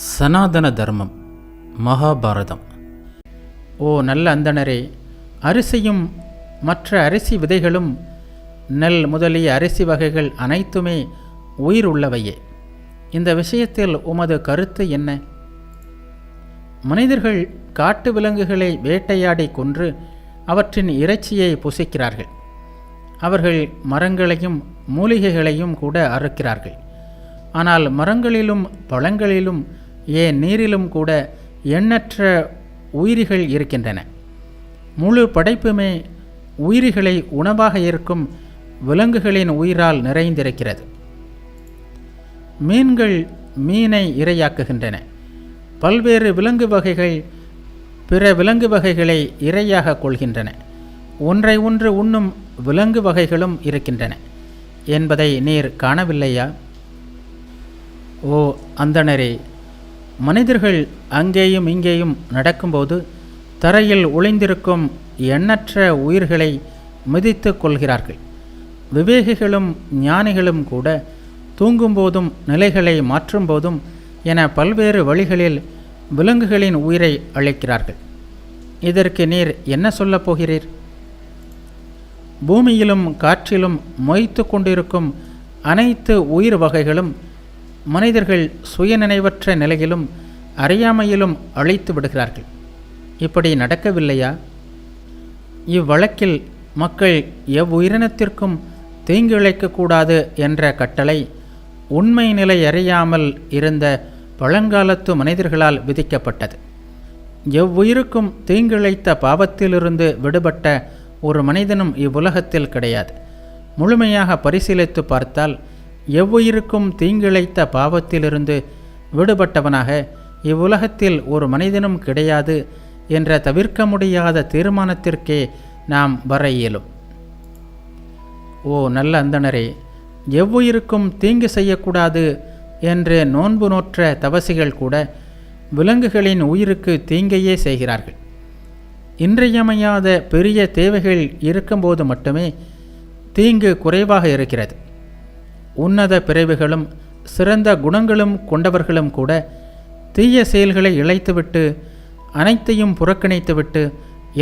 சனாதன தர்மம் மகாபாரதம். ஓ நல்ல அந்தணரே, அரிசியும் மற்ற அரிசி விதைகளும் நெல் முதலிய அரிசி வகைகள் அனைத்துமே உயிர் உள்ளவையே. இந்த விஷயத்தில் உமது கருத்து என்ன? மனிதர்கள் காட்டு விலங்குகளை வேட்டையாடி கொன்று அவற்றின் இறைச்சியை புசிக்கிறார்கள். அவர்கள் மரங்களையும் மூலிகைகளையும் கூட அறுக்கிறார்கள். ஆனால் மரங்களிலும் பழங்களிலும் ஏன் நீரிலும் கூட எண்ணற்ற உயிரிகள் இருக்கின்றன. முழு படைப்புமே உயிரிகளை உணவாக இருக்கும் விலங்குகளின் உயிரால் நிறைந்திருக்கிறது. மீன்கள் மீனை இரையாக்குகின்றன. பல்வேறு விலங்கு வகைகள் பிற விலங்கு வகைகளை இரையாக கொள்கின்றன. ஒன்றை ஒன்று உண்ணும் விலங்கு வகைகளும் இருக்கின்றன என்பதை நீர் காணவில்லையா? ஓ அந்தணரே, மனிதர்கள் அங்கேயும் இங்கேயும் நடக்கும்போது தரையில் ஒளிந்திருக்கும் எண்ணற்ற உயிர்களை மிதித்து கொள்கிறார்கள். விவேகிகளும் ஞானிகளும் கூட தூங்கும்போதும் நிலைகளை மாற்றும்போதும் என பல்வேறு வழிகளில் விலங்குகளின் உயிரை அழைக்கிறார்கள். இதற்கு நீர் என்ன சொல்லப் போகிறீர்? பூமியிலும் காற்றிலும் மொய்த்து கொண்டிருக்கும் அனைத்து உயிர் வகைகளும் மனிதர்கள் சுயநினைவற்ற நிலையிலும் அறியாமையிலும் அழித்து விடுகிறார்கள். இப்படி நடக்கவில்லையா? இவ்வழக்கில் மக்கள் எவ்வுயிரினத்திற்கும் தீங்கு இழைக்கக்கூடாது என்ற கட்டளை உண்மை நிலை அறியாமல் இருந்த பழங்காலத்து மனிதர்களால் விதிக்கப்பட்டது. எவ்வுயிருக்கும் தீங்கிழைத்த பாவத்திலிருந்து விடுபட்ட ஒரு மனிதனும் இவ்வுலகத்தில் கிடையாது. முழுமையாக பரிசீலித்து பார்த்தால் எவ்வுயிருக்கும் தீங்கிழைத்த பாவத்திலிருந்து விடுபட்டவனாக இவ்வுலகத்தில் ஒரு மனிதனும் கிடையாது என்ற தவிர்க்க முடியாத தீர்மானத்திற்கே நாம் வர இயலும். ஓ நல்ல அந்தணரே, எவ்வுயிருக்கும் தீங்கு செய்யக்கூடாது என்று நோன்பு நோற்ற தவசிகள் கூட விலங்குகளின் உயிருக்கு தீங்கையே செய்கிறார்கள். இன்றியமையாத பெரிய தேவைகள் இருக்கும்போது மட்டுமே தீங்கு குறைவாக இருக்கிறது. உன்னத பிறவிகளும் சிறந்த குணங்களும் கொண்டவர்களும் கூட தீய செயல்களை இழைத்துவிட்டு அனைத்தையும் புறக்கணித்துவிட்டு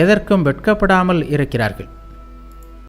எதற்கும் வெட்கப்படாமல் இருக்கிறார்கள்.